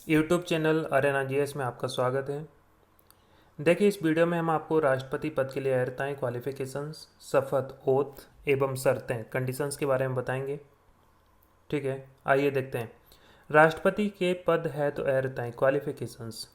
YouTube channel Aryana GS में आपका स्वागत है। देखिए, इस वीडियो में हम आपको राष्ट्रपति पद के लिए अर्हताएं, क्वालिफिकेशंस, शपथ, ओथ एवं शर्तें, कंडीशंस के बारे में बताएंगे। ठीक है, आइए देखते हैं। राष्ट्रपति के पद है तो अर्हताएं, क्वालिफिकेशंस।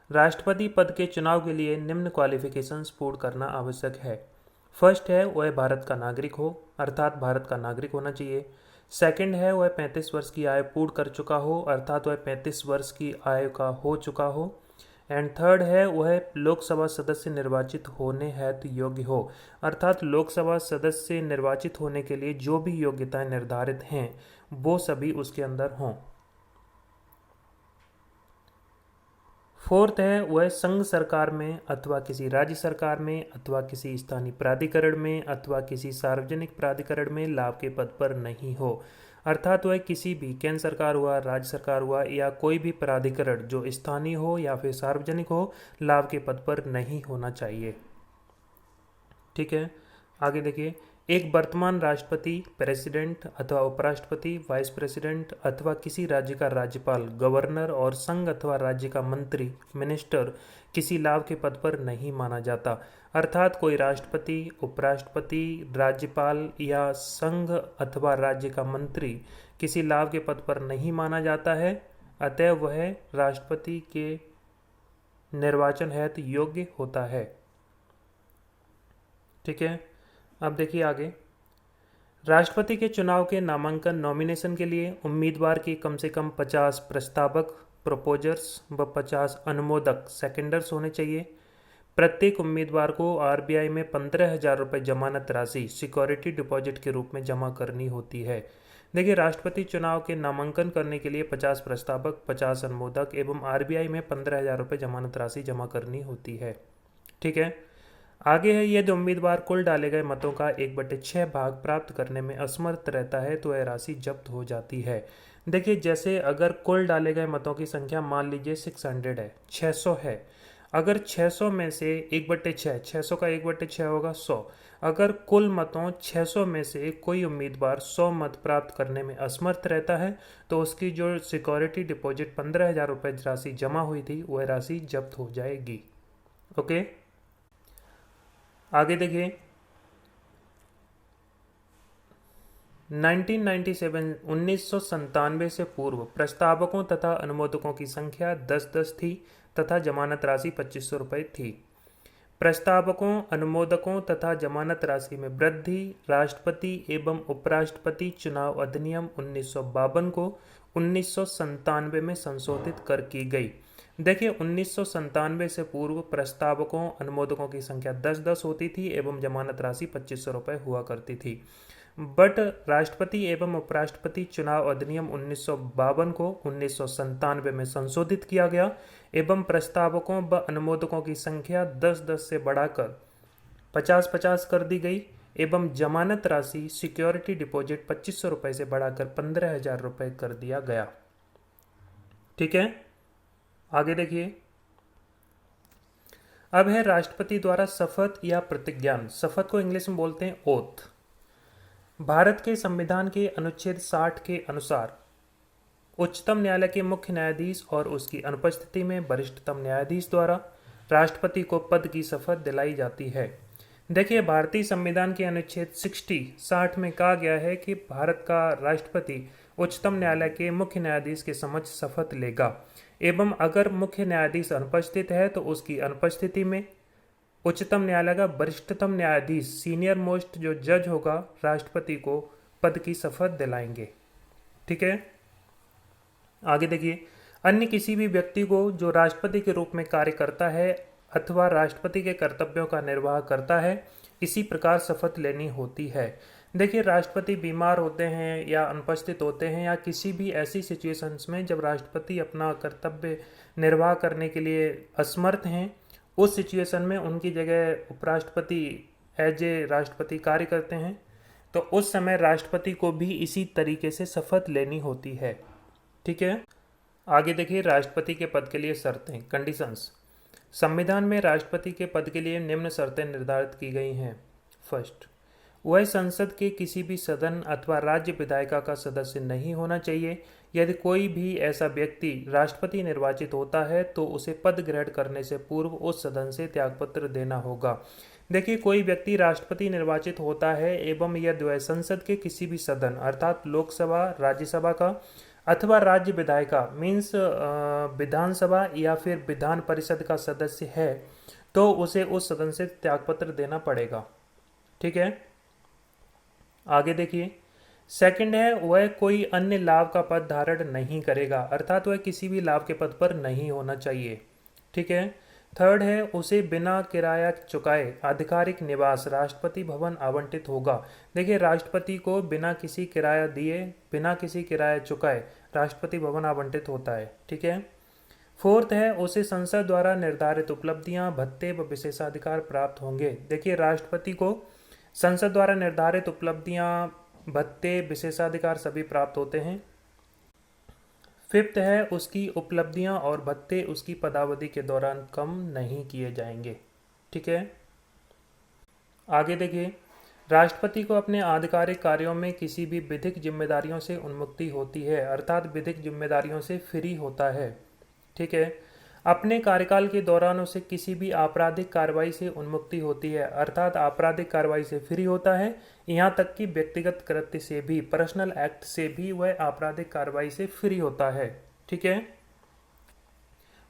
राष्ट्रपति पद के चुनाव के लिए निम्न क्वालिफिकेशंस पूर्ण करना आवश्यक है। फर्स्ट है वह भारत का नागरिक हो, अर्थात भारत का नागरिक होना चाहिए। सेकंड है वह 35 वर्ष की आयु पूर्ण कर चुका हो, अर्थात वह 35 वर्ष की आयु का हो चुका हो। एंड थर्ड है वह लोकसभा सदस्य निर्वाचित होने हेतु योग्य हो, अर्थात लोकसभा सदस्य निर्वाचित होने के लिए जो भी योग्यताएं निर्धारित हैं वो सभी उसके अंदर हों। फोर्थ है वह संघ सरकार में अथवा किसी राज्य सरकार में अथवा किसी स्थानीय प्राधिकरण में अथवा किसी सार्वजनिक प्राधिकरण में लाभ के पद पर नहीं हो, अर्थात वह किसी भी केंद्र सरकार हुआ, राज्य सरकार हुआ या कोई भी प्राधिकरण जो स्थानीय हो या फिर सार्वजनिक हो, लाभ के पद पर नहीं होना चाहिए। ठीक है, आगे देखिए। एक वर्तमान राष्ट्रपति, प्रेसिडेंट अथवा उपराष्ट्रपति, वाइस प्रेसिडेंट अथवा किसी राज्य का राज्यपाल, गवर्नर और संघ अथवा राज्य का मंत्री, मिनिस्टर किसी लाभ के पद पर नहीं माना जाता, अर्थात कोई राष्ट्रपति, उपराष्ट्रपति, राज्यपाल या संघ अथवा राज्य का मंत्री किसी लाभ के पद पर नहीं माना जाता है, अतः वह राष्ट्रपति के निर्वाचन हेतु योग्य होता है। ठीक है, अब देखिए आगे। राष्ट्रपति के चुनाव के नामांकन नॉमिनेशन के लिए उम्मीदवार की कम से कम 50 प्रस्तावक प्रपोजर्स व 50 अनुमोदक सेकेंडर्स होने चाहिए। प्रत्येक उम्मीदवार को आरबीआई में 15,000 रुपये जमानत राशि सिक्योरिटी डिपॉजिट के रूप में जमा करनी होती है। देखिए, राष्ट्रपति चुनाव के नामांकन करने के लिए 50 प्रस्तावक, 50 अनुमोदक एवं आरबीआई में 15,000 रुपये जमानत राशि जमा करनी होती है। ठीक है, आगे है, यदि उम्मीदवार कुल डाले गए मतों का 1/6 भाग प्राप्त करने में असमर्थ रहता है तो यह राशि जब्त हो जाती है। देखिए, जैसे अगर कुल डाले गए मतों की संख्या मान लीजिए 600 है, 600 है। अगर 600 में से 1/6, 600 का 1/6 होगा 100। अगर कुल मतों 600 में से कोई उम्मीदवार 100 मत प्राप्त करने में असमर्थ रहता है तो उसकी जो सिक्योरिटी डिपॉजिट 15,000 रुपये राशि जमा हुई थी वह राशि जब्त हो जाएगी। ओके, आगे देखिए। 1997 से पूर्व प्रस्तावकों तथा अनुमोदकों की संख्या 10-10 थी तथा जमानत राशि 2500 रुपये थी। प्रस्तावकों, अनुमोदकों तथा जमानत राशि में वृद्धि राष्ट्रपति एवं उपराष्ट्रपति चुनाव अधिनियम 1952 को 1997 में संशोधित कर की गई। देखिए, 1997 से पूर्व प्रस्तावकों, अनुमोदकों की संख्या 10-10 होती थी एवं जमानत राशि 2500 रुपये हुआ करती थी। बट राष्ट्रपति एवं उपराष्ट्रपति चुनाव अधिनियम 1952 को 1997 में संशोधित किया गया एवं प्रस्तावकों व अनुमोदकों की संख्या 10-10 से बढ़ाकर 50-50 कर दी गई एवं जमानत राशि सिक्योरिटी डिपॉजिट 2500 रुपये से बढ़ाकर 15,000 रुपये कर दिया गया। ठीक है, आगे देखिए। अब है राष्ट्रपति द्वारा शपथ या प्रतिज्ञान। शपथ को इंग्लिश में बोलते हैं ओथ। भारत के संविधान के अनुच्छेद 60 के अनुसार उच्चतम न्यायालय के मुख्य न्यायाधीश और उसकी अनुपस्थिति में वरिष्ठतम न्यायाधीश द्वारा राष्ट्रपति को पद की शपथ दिलाई जाती है। देखिए, भारतीय संविधान के अनुच्छेद 60 में कहा गया है कि भारत का राष्ट्रपति उच्चतम न्यायालय के मुख्य न्यायाधीश के समक्ष शपथ लेगा एवं अगर मुख्य न्यायाधीश अनुपस्थित है तो उसकी अनुपस्थिति में उच्चतम न्यायालय का वरिष्ठतम न्यायाधीश, सीनियर मोस्ट जो जज होगा, राष्ट्रपति को पद की शपथ दिलाएंगे। ठीक है, आगे देखिए। अन्य किसी भी व्यक्ति को जो राष्ट्रपति के रूप में कार्य करता है अथवा राष्ट्रपति के कर्तव्यों का निर्वाह करता है, इसी प्रकार शपथ लेनी होती है। देखिए, राष्ट्रपति बीमार होते हैं या अनुपस्थित होते हैं या किसी भी ऐसी सिचुएशंस में जब राष्ट्रपति अपना कर्तव्य निर्वाह करने के लिए असमर्थ हैं, उस सिचुएशन में उनकी जगह उपराष्ट्रपति एज ए राष्ट्रपति कार्य करते हैं, तो उस समय राष्ट्रपति को भी इसी तरीके से शपथ लेनी होती है। ठीक है, आगे देखिए। राष्ट्रपति के पद के लिए शर्तें, कंडीशंस। संविधान में राष्ट्रपति के पद के लिए निम्न शर्तें निर्धारित की गई हैं। फर्स्ट, वह संसद के किसी भी सदन अथवा राज्य विधायिका का सदस्य नहीं होना चाहिए। यदि कोई भी ऐसा व्यक्ति राष्ट्रपति निर्वाचित होता है तो उसे पद ग्रहण करने से पूर्व उस सदन से त्यागपत्र देना होगा। देखिए, कोई व्यक्ति राष्ट्रपति निर्वाचित होता है एवं यदि वह संसद के किसी भी सदन अर्थात लोकसभा, राज्यसभा का अथवा राज्य विधायिका मीन्स विधानसभा या फिर विधान परिषद का सदस्य है तो उसे उस सदन से त्यागपत्र देना पड़ेगा। ठीक है, आगे देखिए। सेकंड है, वह कोई अन्य लाभ का पद धारण नहीं करेगा अर्थात वह किसी भी लाभ के पद पर नहीं होना चाहिए। ठीक है। थर्ड है, उसे बिना किराया चुकाए आधिकारिक निवास राष्ट्रपति भवन आवंटित होगा। देखिए, राष्ट्रपति को बिना किसी किराया दिए, बिना किसी किराया चुकाए राष्ट्रपति भवन आवंटित होता है। ठीक है। फोर्थ है, उसे संसद द्वारा निर्धारित उपलब्धियां, भत्ते व विशेषाधिकार प्राप्त होंगे। देखिए, राष्ट्रपति को संसद द्वारा निर्धारित उपलब्धियां, भत्ते, विशेषाधिकार सभी प्राप्त होते हैं। फिफ्थ है, उसकी उपलब्धियां और भत्ते उसकी पदावधि के दौरान कम नहीं किए जाएंगे। ठीक है। आगे देखिए, राष्ट्रपति को अपने आधिकारिक कार्यों में किसी भी विधिक जिम्मेदारियों से उन्मुक्ति होती है अर्थात विधिक जिम्मेदारियों से फ्री होता है। ठीक है। अपने कार्यकाल के दौरान उसे किसी भी आपराधिक कार्रवाई से उन्मुक्ति होती है अर्थात आपराधिक कार्रवाई से फ्री होता है। यहाँ तक कि व्यक्तिगत कृत्य से भी, पर्सनल एक्ट से भी वह आपराधिक कार्रवाई से फ्री होता है। ठीक है।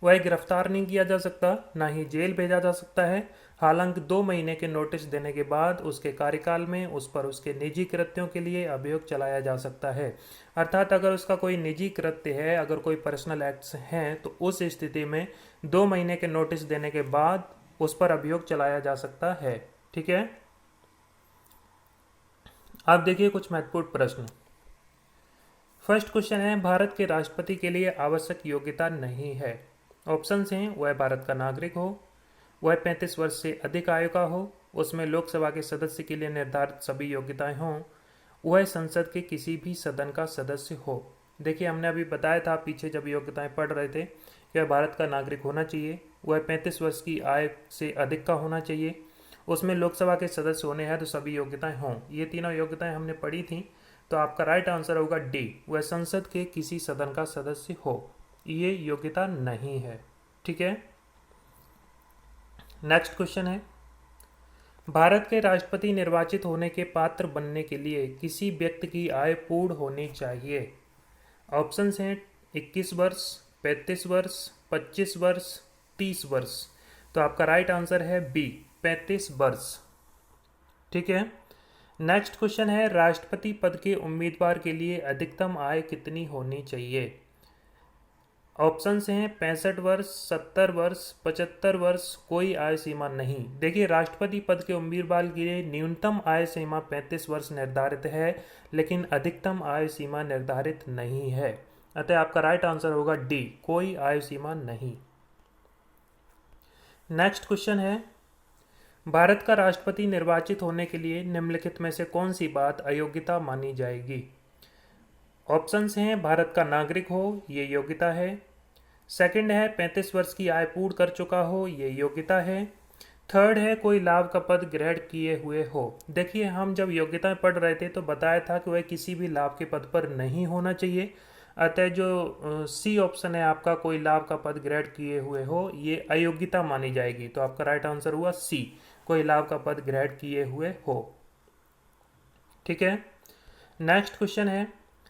वह गिरफ्तार नहीं किया जा सकता, ना ही जेल भेजा जा सकता है। हालांकि 2 महीने के नोटिस देने के बाद उसके कार्यकाल में उस पर उसके निजी कृत्यों के लिए अभियोग चलाया जा सकता है। अर्थात अगर उसका कोई निजी कृत्य है, अगर कोई पर्सनल एक्ट्स हैं, तो उस स्थिति में 2 महीने के नोटिस देने के बाद उस पर अभियोग चलाया जा सकता है। ठीक है। अब देखिए कुछ महत्वपूर्ण प्रश्न। फर्स्ट क्वेश्चन है, भारत के राष्ट्रपति के लिए आवश्यक योग्यता नहीं है। ऑप्शंस हैं, वह भारत का नागरिक हो, वह 35 वर्ष से अधिक आयु का हो, उसमें लोकसभा के सदस्य के लिए निर्धारित सभी योग्यताएं हों, वह संसद के किसी भी सदन का सदस्य हो। देखिए, हमने अभी बताया था पीछे जब योग्यताएं पढ़ रहे थे कि वह भारत का नागरिक होना चाहिए, वह 35 वर्ष की आयु से अधिक का होना चाहिए, उसमें लोकसभा के सदस्य होने हैं तो सभी योग्यताएं हों। ये तीनों योग्यताएं हमने पढ़ी थी। तो आपका राइट आंसर होगा डी, वह संसद के किसी सदन का सदस्य हो। ये योग्यता नहीं है। ठीक है। नेक्स्ट क्वेश्चन है, भारत के राष्ट्रपति निर्वाचित होने के पात्र बनने के लिए किसी व्यक्ति की आयु पूर्ण होनी चाहिए। ऑप्शंस हैं 21 वर्ष, 35 वर्ष, 25 वर्ष, 30 वर्ष। तो आपका राइट आंसर है बी, 35 वर्ष। ठीक है। नेक्स्ट क्वेश्चन है, राष्ट्रपति पद के उम्मीदवार के लिए अधिकतम आयु कितनी होनी चाहिए। ऑप्शंस हैं 65 वर्ष, 70 वर्ष, 75 वर्ष, कोई आयु सीमा नहीं। देखिए, राष्ट्रपति पद के उम्मीदवार के लिए न्यूनतम आयु सीमा 35 वर्ष निर्धारित है, लेकिन अधिकतम आयु सीमा निर्धारित नहीं है। अतः आपका राइट आंसर होगा डी, कोई आयु सीमा नहीं। नेक्स्ट क्वेश्चन है, भारत का राष्ट्रपति निर्वाचित होने के लिए निम्नलिखित में से कौन सी बात अयोग्यता मानी जाएगी। ऑप्शंस हैं, भारत का नागरिक हो, ये योग्यता है। सेकंड है, 35 वर्ष की आयु पूर्ण कर चुका हो, ये योग्यता है। थर्ड है, कोई लाभ का पद ग्रहण किए हुए हो। देखिए, हम जब योग्यताएं पढ़ रहे थे तो बताया था कि वह किसी भी लाभ के पद पर नहीं होना चाहिए। अतः जो सी ऑप्शन है आपका, कोई लाभ का पद ग्रहण किए हुए हो, ये अयोग्यता मानी जाएगी। तो आपका राइट आंसर हुआ सी, कोई लाभ का पद ग्रहण किए हुए हो। ठीक है। नेक्स्ट क्वेश्चन है,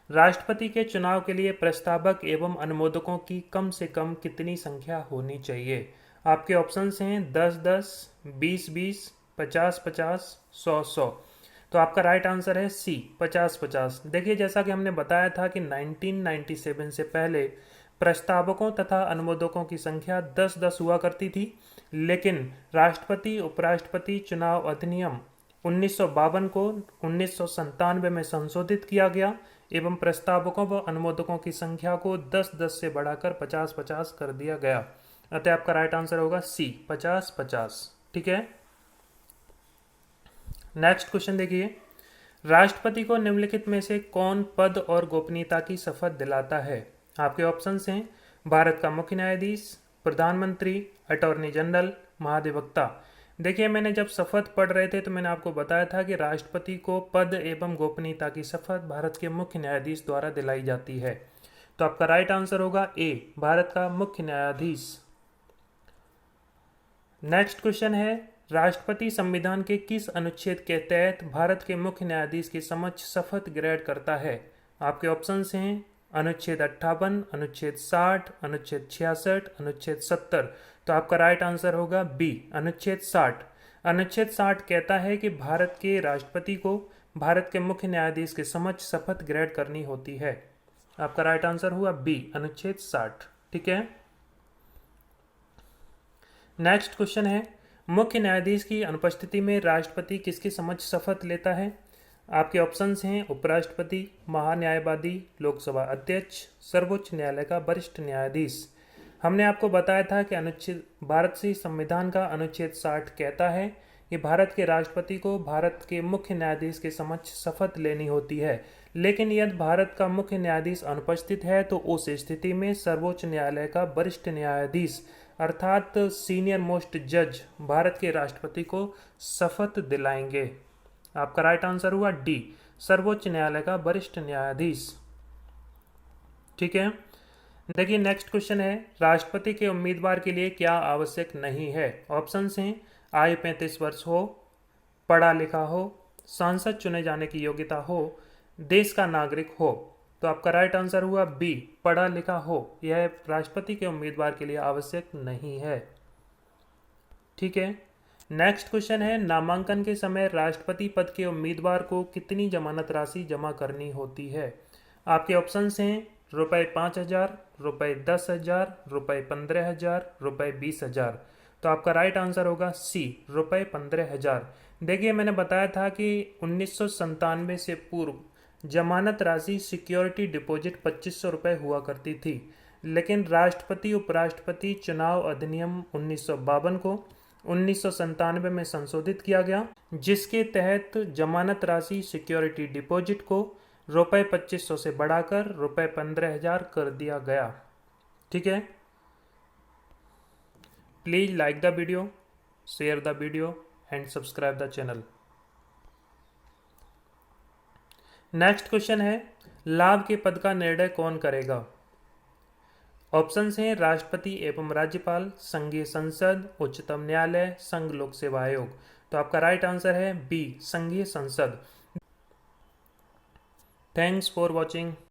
राष्ट्रपति के चुनाव के लिए प्रस्तावक एवं अनुमोदकों की कम से कम कितनी संख्या होनी चाहिए। आपके ऑप्शंस हैं 10-10, 20-20, 50-50, 100-100। तो आपका राइट आंसर है सी, 50-50। देखिए, जैसा कि हमने बताया था कि 1997 से पहले प्रस्तावकों तथा अनुमोदकों की संख्या 10-10 हुआ करती थी, लेकिन राष्ट्रपति उपराष्ट्रपति चुनाव अधिनियम 1952 को 1997 में संशोधित किया गया एवं प्रस्तावकों व अनुमोदकों की संख्या को 10-10 से बढ़ाकर 50-50 कर दिया गया। अतः आपका राइट आंसर होगा सी, 50-50। ठीक है। नेक्स्ट क्वेश्चन देखिए, राष्ट्रपति को निम्नलिखित में से कौन पद और गोपनीयता की शपथ दिलाता है। आपके ऑप्शंस हैं, भारत का मुख्य न्यायाधीश, प्रधानमंत्री, अटॉर्नी जनरल, महाधिवक्ता। देखिए, मैंने जब शपथ पढ़ रहे थे तो मैंने आपको बताया था कि राष्ट्रपति को पद एवं गोपनीयता की शपथ भारत के मुख्य न्यायाधीश द्वारा दिलाई जाती है। तो आपका राइट आंसर होगा ए, भारत का मुख्य न्यायाधीश। नेक्स्ट क्वेश्चन है, राष्ट्रपति संविधान के किस अनुच्छेद के तहत भारत के मुख्य न्यायाधीश के समक्ष शपथ ग्रहण करता है? आपके ऑप्शंस हैं अनुच्छेद 58, अनुच्छेद 60, अनुच्छेद 66, अनुच्छेद 70। तो आपका राइट आंसर होगा बी, अनुच्छेद 60। अनुच्छेद 60 कहता है कि भारत के राष्ट्रपति को भारत के मुख्य न्यायाधीश के समक्ष शपथ ग्रहण करनी होती है। आपका राइट आंसर हुआ बी, अनुच्छेद 60। ठीक है। नेक्स्ट क्वेश्चन है, मुख्य न्यायाधीश की अनुपस्थिति में राष्ट्रपति किसके समक्ष शपथ लेता है? आपके ऑप्शंस हैं उपराष्ट्रपति, महान्यायवादी, लोकसभा अध्यक्ष, सर्वोच्च न्यायालय का वरिष्ठ न्यायाधीश। हमने आपको बताया था कि अनुच्छेद भारत से संविधान का अनुच्छेद 60 कहता है कि भारत के राष्ट्रपति को भारत के मुख्य न्यायाधीश के समक्ष शपथ लेनी होती है, लेकिन यदि भारत का मुख्य न्यायाधीश अनुपस्थित है तो उस स्थिति में सर्वोच्च न्यायालय का वरिष्ठ न्यायाधीश अर्थात सीनियर मोस्ट जज भारत के राष्ट्रपति को शपथ दिलाएंगे। आपका राइट आंसर हुआ डी, सर्वोच्च न्यायालय का वरिष्ठ न्यायाधीश। ठीक है। देखिए, नेक्स्ट क्वेश्चन है, राष्ट्रपति के उम्मीदवार के लिए क्या आवश्यक नहीं है? ऑप्शंस हैं आयु 35 वर्ष हो, पढ़ा लिखा हो, सांसद चुने जाने की योग्यता हो, देश का नागरिक हो। तो आपका राइट आंसर हुआ बी, पढ़ा लिखा हो। यह राष्ट्रपति के उम्मीदवार के लिए आवश्यक नहीं है। ठीक है। नेक्स्ट क्वेश्चन है, नामांकन के समय राष्ट्रपति पद के उम्मीदवार को कितनी जमानत राशि जमा करनी होती है? आपके ऑप्शंस हैं रुपये 5,000, रुपये 10,000, रुपये 15,000, रुपये 20,000। तो आपका राइट आंसर होगा सी, रुपये 15,000। देखिए, मैंने बताया था कि 1997 से पूर्व जमानत राशि सिक्योरिटी डिपॉजिट 2,500 रुपये हुआ करती थी, लेकिन राष्ट्रपति उपराष्ट्रपति चुनाव अधिनियम 1952 को 1997 में संशोधित किया गया, जिसके तहत जमानत राशि सिक्योरिटी डिपॉजिट को रुपये 2,500 से बढ़ाकर रुपये 15,000 कर दिया गया। ठीक है। Please like the video, share the video and subscribe the channel. Next question है, लाभ के पद का निर्णय कौन करेगा? ऑप्शंस हैं राष्ट्रपति एवं राज्यपाल, संघीय संसद, उच्चतम न्यायालय, संघ लोक सेवा आयोग। तो आपका राइट आंसर है बी, संघीय संसद। Thanks for watching.